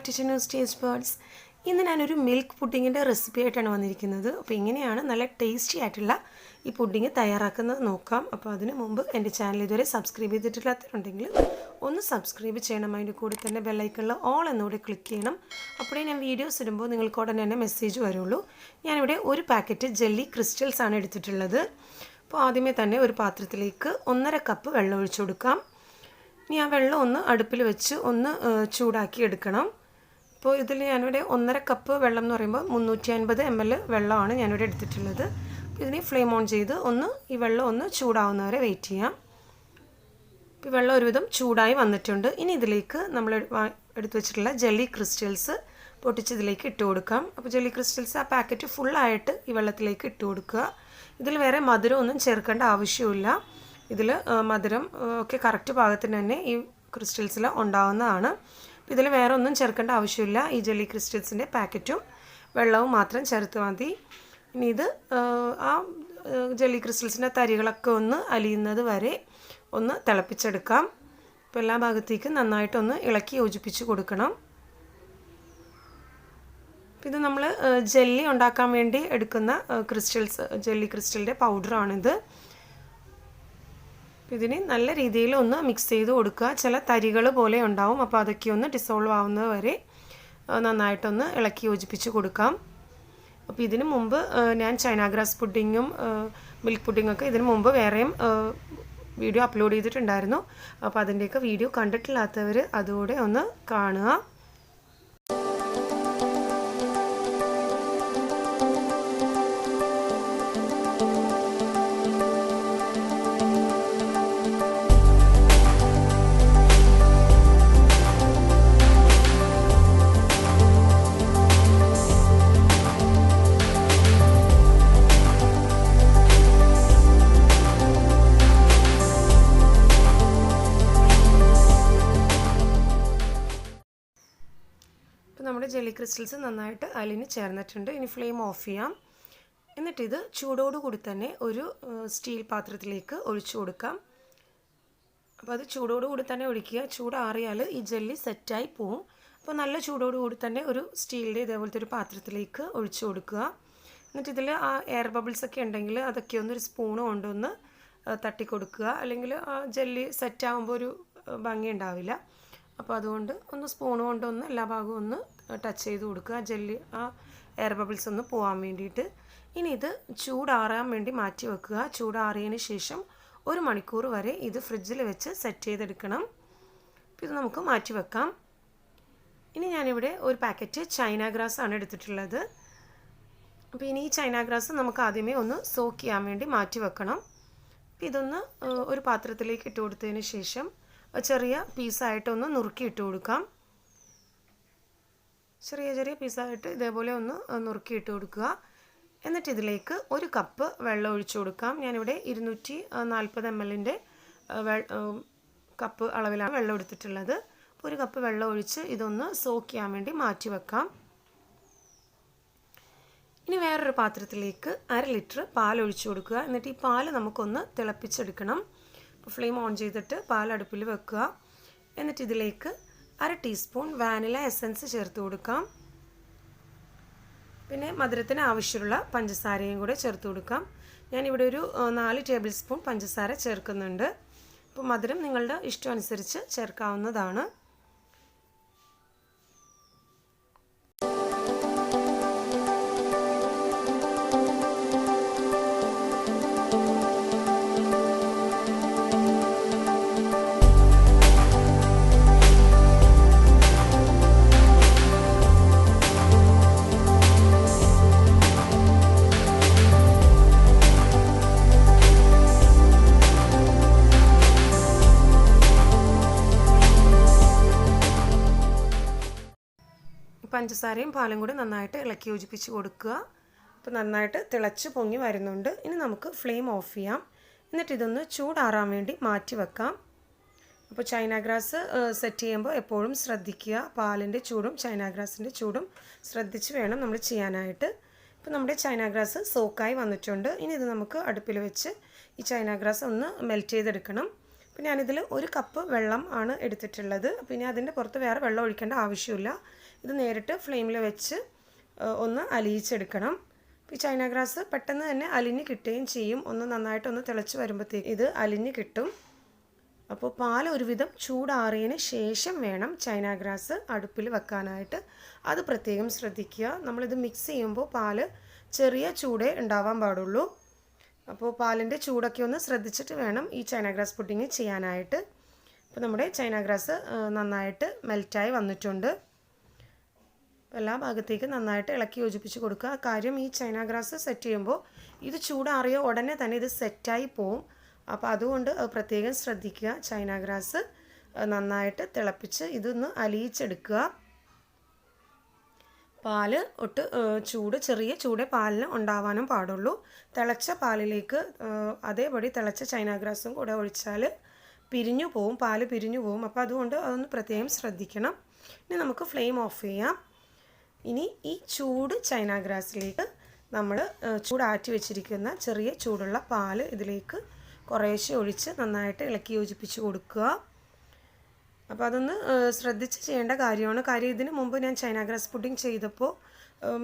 back to Chinu's Taste Buds. ഇന്ന് ഞാനൊരു milk പുഡിങ്ങിൻ്റെ recipe ആയിട്ടാണ് വന്നിരിക്കുന്നത്. അപ്പോൾ ഇങ്ങനെയാണ് നല്ല ടേസ്റ്റി ആയിട്ടുള്ള ഈ പുഡിങ് തയ്യാറാക്കുന്നത് നോക്കാം. അപ്പോൾ അതിന് മുമ്പ് എൻ്റെ ചാനൽ ഇതുവരെ സബ്സ്ക്രൈബ് ചെയ്തിട്ടില്ലാത്തവരുണ്ടെങ്കിൽ ഒന്ന് സബ്സ്ക്രൈബ് ചെയ്യണം. അതിൻ്റെ കൂടെ തന്നെ ബെല്ലൈക്കണിൽ ഓൾ എന്നൂടെ ക്ലിക്ക് ചെയ്യണം. അപ്പോഴേ ഞാൻ വീഡിയോസ് ഇടുമ്പോൾ നിങ്ങൾക്ക് ഉടനെ തന്നെ മെസ്സേജ് വരുള്ളൂ. ഞാനിവിടെ ഒരു പാക്കറ്റ് ജെല്ലി ക്രിസ്റ്റൽസ് ആണ് എടുത്തിട്ടുള്ളത്. അപ്പോൾ ആദ്യമേ തന്നെ ഒരു പാത്രത്തിലേക്ക് 1.5 കപ്പ് വെള്ളം ഒഴിച്ചു കൊടുക്കാം. ഇനി ആ വെള്ളം ഒന്ന് അടുപ്പിൽ വെച്ച് ഒന്ന് ചൂടാക്കി എടുക്കണം. അപ്പോൾ ഇതിൽ ഞാനിവിടെ 1.5 കപ്പ് വെള്ളം എന്ന് പറയുമ്പോൾ 350 ml വെള്ളമാണ് ഞാനിവിടെ എടുത്തിട്ടുള്ളത്. ഇതിനെ ഫ്ലെയിം ഓൺ ചെയ്ത് ഈ വെള്ളം ഒന്ന് ചൂടാവുന്നവരെ വെയിറ്റ് ചെയ്യാം. ഇപ്പോൾ വെള്ളം ഒരുവിധം ചൂടായി വന്നിട്ടുണ്ട്. ഇനി ഇതിലേക്ക് നമ്മൾ എടുത്തു വെച്ചിട്ടുള്ള ജെല്ലി ക്രിസ്റ്റൽസ് പൊട്ടിച്ച് ഇതിലേക്ക് ഇട്ട് കൊടുക്കാം. അപ്പോൾ ജെല്ലി ക്രിസ്റ്റൽസ് ആ പാക്കറ്റ് ഫുള്ളായിട്ട് ഈ വെള്ളത്തിലേക്ക് ഇട്ട് കൊടുക്കുക. ഇതിൽ വേറെ മധുരം ഒന്നും ചേർക്കേണ്ട ആവശ്യമില്ല. ഇതിൽ മധുരം ഒക്കെ കറക്റ്റ് പാകത്തിന് തന്നെ ഈ ക്രിസ്റ്റൽസിൽ ഉണ്ടാവുന്നതാണ്. ഇതിൽ വേറെ ഒന്നും ചേർക്കേണ്ട ആവശ്യമില്ല. ഈ ജെല്ലി ക്രിസ്റ്റൽസിൻ്റെ പാക്കറ്റും വെള്ളവും മാത്രം ചേർത്ത് മതി. ഇനി ഇത് ആ ജെല്ലി ക്രിസ്റ്റൽസിൻ്റെ തരികളൊക്കെ ഒന്ന് അലിയുന്നത് വരെ ഒന്ന് തിളപ്പിച്ചെടുക്കാം. അപ്പോൾ എല്ലാ ഭാഗത്തേക്കും നന്നായിട്ടൊന്ന് ഇളക്കി യോജിപ്പിച്ച് കൊടുക്കണം. ഇത് നമ്മൾ ജെല്ലി ഉണ്ടാക്കാൻ വേണ്ടി എടുക്കുന്ന ജെല്ലി ക്രിസ്റ്റലിൻ്റെ പൗഡറാണിത്. ഇതിന് നല്ല രീതിയിൽ ഒന്ന് മിക്സ് ചെയ്ത് കൊടുക്കുക. ചില തരികൾ പോലെ ഉണ്ടാവും. അപ്പോൾ അതൊക്കെ ഒന്ന് ഡിസോൾവ് ആവുന്നത് വരെ നന്നായിട്ടൊന്ന് ഇളക്കി യോജിപ്പിച്ച് കൊടുക്കാം. അപ്പോൾ ഇതിന് മുമ്പ് ഞാൻ ചൈന ഗ്രാസ് പുഡിങ്ങും മിൽക്ക് പുഡിങ്ങൊക്കെ ഇതിന് മുമ്പ് വേറെയും വീഡിയോ അപ്ലോഡ് ചെയ്തിട്ടുണ്ടായിരുന്നു. അപ്പോൾ അതിൻ്റെയൊക്കെ വീഡിയോ കണ്ടിട്ടില്ലാത്തവർ അതുകൂടെ ഒന്ന് കാണുക. നമ്മുടെ ജെല്ലി ക്രിസ്റ്റൽസ് നന്നായിട്ട് അലിഞ്ഞ് ചേർന്നിട്ടുണ്ട്. ഇനി ഫ്ലെയിം ഓഫ് ചെയ്യാം. എന്നിട്ടിത് ചൂടോടുകൂടി തന്നെ ഒരു സ്റ്റീൽ പാത്രത്തിലേക്ക് ഒഴിച്ചു കൊടുക്കാം. അപ്പോൾ അത് ചൂടോടുകൂടി തന്നെ ഒഴിക്കുക. ചൂടാറിയാൽ ഈ ജെല്ലി സെറ്റായി പോവും. അപ്പോൾ നല്ല ചൂടോടുകൂടി തന്നെ ഒരു സ്റ്റീലിൻ്റെ ഇതേപോലത്തെ ഒരു പാത്രത്തിലേക്ക് ഒഴിച്ചു കൊടുക്കുക. എന്നിട്ടിതിൽ ആ എയർ ബബിൾസ് ഒക്കെ ഉണ്ടെങ്കിൽ അതൊക്കെ ഒരു സ്പൂണ് കൊണ്ടൊന്ന് തട്ടിക്കൊടുക്കുക. അല്ലെങ്കിൽ ആ ജെല്ലി സെറ്റാകുമ്പോൾ ഒരു ഭംഗി ഉണ്ടാവില്ല. അപ്പോൾ അതുകൊണ്ട് സ്പൂൺ കൊണ്ടൊന്ന് എല്ലാ ഭാഗവും ഒന്ന് ടച്ച് ചെയ്ത് കൊടുക്കുക. ജെല്ലി ആ എയർ ബബിൾസ് ഒന്ന് പോകാൻ വേണ്ടിയിട്ട്. ഇനി ഇത് ചൂടാറാൻ വേണ്ടി മാറ്റി വെക്കുക. ചൂടാറിയതിന് ശേഷം 1 മണിക്കൂർ വരെ ഇത് ഫ്രിഡ്ജിൽ വെച്ച് സെറ്റ് ചെയ്തെടുക്കണം. അപ്പോൾ ഇത് നമുക്ക് മാറ്റി വെക്കാം. ഇനി ഞാനിവിടെ ഒരു പാക്കറ്റ് ചൈന ഗ്രാസ് ആണ് എടുത്തിട്ടുള്ളത്. അപ്പോൾ ഇനി ഈ ചൈന ഗ്രാസ് നമുക്ക് ആദ്യമേ ഒന്ന് സോക്ക് ചെയ്യാൻ വേണ്ടി മാറ്റി വെക്കണം. അപ്പോൾ ഇതൊന്ന് ഒരു പാത്രത്തിലേക്ക് ഇട്ട് കൊടുത്തതിന് ശേഷം ചെറിയ പീസായിട്ടൊന്ന് നുറുക്കി ഇട്ട് കൊടുക്കാം. ചെറിയ പീസായിട്ട് ഇതേപോലെ ഒന്ന് നുറുക്കി ഇട്ട് കൊടുക്കുക. എന്നിട്ട് ഇതിലേക്ക് 1 കപ്പ് വെള്ളം ഒഴിച്ചു കൊടുക്കാം. ഞാനിവിടെ 240 ml കപ്പ് അളവിലാണ് വെള്ളം എടുത്തിട്ടുള്ളത്. അപ്പോൾ 1 കപ്പ് വെള്ളം ഒഴിച്ച് ഇതൊന്ന് സോക്ക് ചെയ്യാൻ വേണ്ടി മാറ്റി വെക്കാം. ഇനി വേറൊരു പാത്രത്തിലേക്ക് 1/2 ലിറ്റർ പാൽ ഒഴിച്ചു കൊടുക്കുക. എന്നിട്ട് ഈ പാൽ നമുക്കൊന്ന് തിളപ്പിച്ചെടുക്കണം. അപ്പോൾ ഫ്ലെയിം ഓൺ ചെയ്തിട്ട് പാൽ അടുപ്പിൽ വെക്കുക. എന്നിട്ട് ഇതിലേക്ക് 1/2 ടീസ്പൂൺ വാനില എസൻസ് ചേർത്ത് കൊടുക്കാം. പിന്നെ മധുരത്തിന് ആവശ്യമുള്ള പഞ്ചസാരയും കൂടെ ചേർത്ത് കൊടുക്കാം. ഞാനിവിടെ ഒരു 4 ടേബിൾ സ്പൂൺ പഞ്ചസാര ചേർക്കുന്നുണ്ട്. അപ്പോൾ മധുരം നിങ്ങളുടെ ഇഷ്ടം അനുസരിച്ച് ചേർക്കാവുന്നതാണ്. പഞ്ചസാരയും പാലും കൂടി നന്നായിട്ട് ഇളക്കി യോജിപ്പിച്ച് കൊടുക്കുക. അപ്പോൾ നന്നായിട്ട് തിളച്ച് പൊങ്ങി വരുന്നുണ്ട്. ഇനി നമുക്ക് ഫ്ലെയിം ഓഫ് ചെയ്യാം. എന്നിട്ട് ഇതൊന്ന് ചൂടാറാൻ വേണ്ടി മാറ്റി വെക്കാം. അപ്പോൾ ചൈന ഗ്രാസ് സെറ്റ് ചെയ്യുമ്പോൾ എപ്പോഴും ശ്രദ്ധിക്കുക. പാലിൻ്റെ ചൂടും ചൈന ഗ്രാസിൻ്റെ ചൂടും ശ്രദ്ധിച്ച് വേണം നമ്മൾ ചെയ്യാനായിട്ട്. ഇപ്പോൾ നമ്മുടെ ചൈന ഗ്രാസ് സോക്കായി വന്നിട്ടുണ്ട്. ഇനി ഇത് നമുക്ക് അടുപ്പിൽ വെച്ച് ഈ ചൈന ഗ്രാസ് ഒന്ന് മെൽറ്റ് ചെയ്തെടുക്കണം. അപ്പോൾ ഞാനിതിൽ 1 കപ്പ് വെള്ളം ആണ് എടുത്തിട്ടുള്ളത്. പിന്നെ അതിൻ്റെ പുറത്ത് വേറെ വെള്ളം ഒഴിക്കേണ്ട ആവശ്യമില്ല. ഇത് നേരിട്ട് ഫ്ലെയിമിൽ വെച്ച് ഒന്ന് അലിയിച്ചെടുക്കണം. ഈ ചൈന ഗ്രാസ് പെട്ടെന്ന് തന്നെ അലിഞ്ഞ് കിട്ടുകയും ചെയ്യും. ഒന്ന് നന്നായിട്ടൊന്ന് തിളച്ച് വരുമ്പോഴത്തേക്ക് ഇത് അലിഞ്ഞ് കിട്ടും. അപ്പോൾ പാൽ ഒരുവിധം ചൂടാറിയതിന് ശേഷം വേണം ചൈന ഗ്രാസ് അടുപ്പിൽ വെക്കാനായിട്ട്. അത് പ്രത്യേകം ശ്രദ്ധിക്കുക. നമ്മളിത് മിക്സ് ചെയ്യുമ്പോൾ പാൽ ചെറിയ ചൂടേ ഉണ്ടാവാൻ പാടുള്ളൂ. അപ്പോൾ പാലിൻ്റെ ചൂടൊക്കെ ഒന്ന് ശ്രദ്ധിച്ചിട്ട് വേണം ഈ ചൈന ഗ്രാസ് പുഡിങ് ചെയ്യാനായിട്ട്. അപ്പോൾ നമ്മുടെ ചൈന ഗ്രാസ് നന്നായിട്ട് മെൽറ്റായി വന്നിട്ടുണ്ട്. എല്ലാ ഭാഗത്തേക്ക് നന്നായിട്ട് ഇളക്കി യോജിപ്പിച്ച് കൊടുക്കുക. കാര്യം ഈ ചൈന ഗ്രാസ് സെറ്റ് ചെയ്യുമ്പോൾ ഇത് ചൂടാറിയ ഉടനെ തന്നെ ഇത് സെറ്റായി പോവും. അപ്പോൾ അതുകൊണ്ട് പ്രത്യേകം ശ്രദ്ധിക്കുക. ചൈന ഗ്രാസ് നന്നായിട്ട് തിളപ്പിച്ച് ഇതൊന്ന് അലിയിച്ചെടുക്കുക. പാല് ഒട്ട് ചെറിയ ചൂട് പാലിന് ഉണ്ടാവാനും പാടുള്ളൂ. തിളച്ച പാലിലേക്ക് അതേപടി തിളച്ച ചൈന ഗ്രാസും കൂടെ ഒഴിച്ചാൽ പിരിഞ്ഞു പോവും, പാല് പിരിഞ്ഞു പോവും. അപ്പോൾ അതുകൊണ്ട് അതൊന്ന് പ്രത്യേകം ശ്രദ്ധിക്കണം. ഇനി നമുക്ക് ഫ്ലെയിം ഓഫ് ചെയ്യാം. ഇനി ഈ ചൂട് ചൈന ഗ്രാസിലേക്ക് നമ്മൾ ചൂടാറ്റി വെച്ചിരിക്കുന്ന ചെറിയ ചൂടുള്ള പാല് ഇതിലേക്ക് കുറേശ്ശെ ഒഴിച്ച് നന്നായിട്ട് ഇളക്കി യോജിപ്പിച്ച് കൊടുക്കുക. അപ്പോൾ അതൊന്ന് ശ്രദ്ധിച്ച് ചെയ്യേണ്ട കാര്യമാണ്. കാര്യം ഇതിന് മുമ്പ് ഞാൻ ചൈന ഗ്രാസ് പുഡിങ് ചെയ്തപ്പോൾ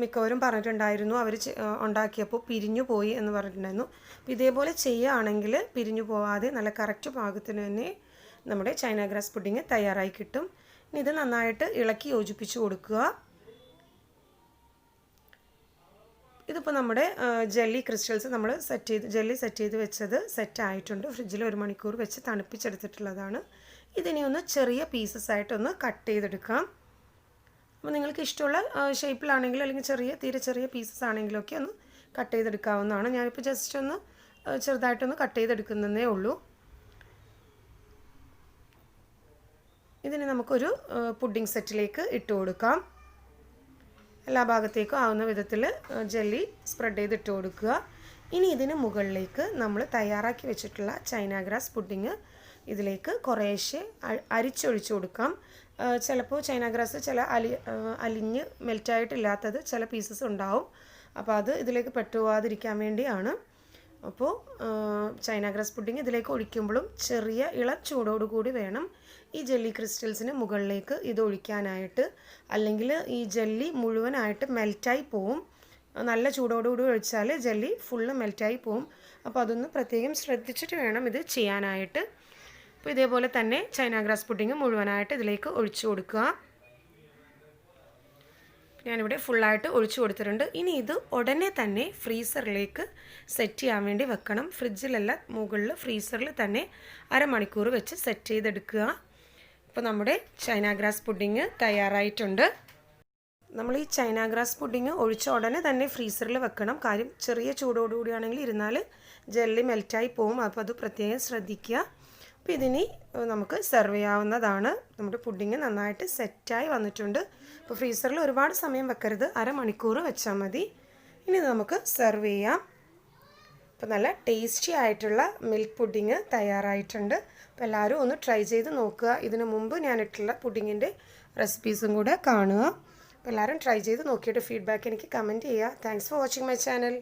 മിക്കവരും പറഞ്ഞിട്ടുണ്ടായിരുന്നു അവർ ഉണ്ടാക്കിയപ്പോൾ പിരിഞ്ഞു പോയി എന്ന് പറഞ്ഞിട്ടുണ്ടായിരുന്നു. അപ്പോൾ ഇതേപോലെ ചെയ്യുകയാണെങ്കിൽ പിരിഞ്ഞു പോവാതെ നല്ല കറക്റ്റ് പാകത്തിന് തന്നെ നമ്മുടെ ചൈന ഗ്രാസ് പുഡിങ് തയ്യാറായി കിട്ടും. ഇനി ഇത് നന്നായിട്ട് ഇളക്കി യോജിപ്പിച്ച് കൊടുക്കുക. ഇതിപ്പോൾ നമ്മുടെ ജെല്ലി ക്രിസ്റ്റൽസ് നമ്മൾ ജെല്ലി സെറ്റ് ചെയ്ത് വെച്ചത് സെറ്റായിട്ടുണ്ട്. ഫ്രിഡ്ജിൽ 1 മണിക്കൂർ വെച്ച് തണുപ്പിച്ചെടുത്തിട്ടുള്ളതാണ്. ഇതിനെ ഒന്ന് ചെറിയ പീസസ് ആയിട്ടൊന്ന് കട്ട് ചെയ്തെടുക്കാം. അപ്പോൾ നിങ്ങൾക്ക് ഇഷ്ടമുള്ള ഷേപ്പിലാണെങ്കിലും അല്ലെങ്കിൽ തീരെ ചെറിയ പീസസ് ആണെങ്കിലൊക്കെ ഒന്ന് കട്ട് ചെയ്തെടുക്കാവുന്നതാണ്. ഞാനിപ്പോൾ ജസ്റ്റ് ഒന്ന് ചെറുതായിട്ടൊന്ന് കട്ട് ചെയ്തെടുക്കുന്നതേ ഉള്ളൂ. ഇതിനെ നമുക്കൊരു പുഡിംഗ് സെറ്റിലേക്ക് ഇട്ട് കൊടുക്കാം. എല്ലാ ഭാഗത്തേക്കും ആവുന്ന വിധത്തിൽ ജെല്ലി സ്പ്രെഡ് ചെയ്തിട്ട് കൊടുക്കുക. ഇനി ഇതിന് മുകളിലേക്ക് നമ്മൾ തയ്യാറാക്കി വെച്ചിട്ടുള്ള ചൈന ഗ്രാസ് പുഡിങ് ഇതിലേക്ക് കുറേശ്ശെ അരിച്ചൊഴിച്ച് കൊടുക്കാം. ചിലപ്പോൾ ചൈന ഗ്രാസ് അലിഞ്ഞ് മെൽറ്റായിട്ടില്ലാത്തത് ചില പീസസ് ഉണ്ടാവും. അപ്പോൾ അത് ഇതിലേക്ക് പെട്ടുപോകാതിരിക്കാൻ വേണ്ടിയാണ്. അപ്പോൾ ചൈന ഗ്രാസ് പുഡിങ് ഇതിലേക്ക് ഒഴിക്കുമ്പോഴും ചെറിയ ഇളം ചൂടോടുകൂടി വേണം ഈ ജെല്ലി ക്രിസ്റ്റൽസിന് മുകളിലേക്ക് ഇത് ഒഴിക്കാനായിട്ട്. അല്ലെങ്കിൽ ഈ ജെല്ലി മുഴുവനായിട്ട് മെൽറ്റായി പോവും. നല്ല ചൂടോടുകൂടി ഒഴിച്ചാൽ ജെല്ലി ഫുള്ള് മെൽറ്റായി പോവും. അപ്പോൾ അതൊന്ന് പ്രത്യേകം ശ്രദ്ധിച്ചിട്ട് വേണം ഇത് ചെയ്യാനായിട്ട്. അപ്പോൾ ഇതേപോലെ തന്നെ ചൈന ഗ്രാസ് പുഡിങ് മുഴുവനായിട്ട് ഇതിലേക്ക് ഒഴിച്ചു കൊടുക്കുക. ഞാനിവിടെ ഫുള്ളായിട്ട് ഒഴിച്ചു കൊടുത്തിട്ടുണ്ട്. ഇനി ഇത് ഉടനെ തന്നെ ഫ്രീസറിലേക്ക് സെറ്റ് ചെയ്യാൻ വേണ്ടി വെക്കണം. ഫ്രിഡ്ജിലല്ല, മുകളിൽ ഫ്രീസറിൽ തന്നെ 1/2 മണിക്കൂർ വെച്ച് സെറ്റ് ചെയ്തെടുക്കുക. ഇപ്പോൾ നമ്മുടെ ചൈന ഗ്രാസ് പുഡിങ് തയ്യാറായിട്ടുണ്ട്. നമ്മൾ ഈ ചൈന ഗ്രാസ് പുഡിങ് ഒഴിച്ച ഉടനെ തന്നെ ഫ്രീസറിൽ വെക്കണം. കാര്യം ചെറിയ ചൂടോടുകൂടിയാണെങ്കിൽ ഇരുന്നാൽ ജെല്ലി മെൽറ്റായി പോവും. അപ്പോൾ അത് പ്രത്യേകം ശ്രദ്ധിക്കുക. അപ്പോൾ ഇതിനി നമുക്ക് സെർവ് ചെയ്യാവുന്നതാണ്. നമ്മുടെ പുഡിങ് നന്നായിട്ട് സെറ്റായി വന്നിട്ടുണ്ട്. അപ്പോൾ ഫ്രീസറിൽ ഒരുപാട് സമയം വെക്കരുത്, 1/2 മണിക്കൂർ വെച്ചാൽ മതി. ഇനി നമുക്ക് സെർവ് ചെയ്യാം. അപ്പോൾ നല്ല ടേസ്റ്റി ആയിട്ടുള്ള മിൽക്ക് പുഡിങ് തയ്യാറായിട്ടുണ്ട്. അപ്പോൾ എല്ലാവരും ഒന്ന് ട്രൈ ചെയ്ത് നോക്കുക. ഇതിനു മുമ്പ് ഞാനിട്ടുള്ള പുഡിങ്ങിൻ്റെ റെസിപ്പീസും കൂടെ കാണുക. അപ്പോൾ എല്ലാവരും ട്രൈ ചെയ്ത് നോക്കിയിട്ട് ഫീഡ്ബാക്ക് എനിക്ക് കമൻറ്റ് ചെയ്യുക. Thanks for watching my channel.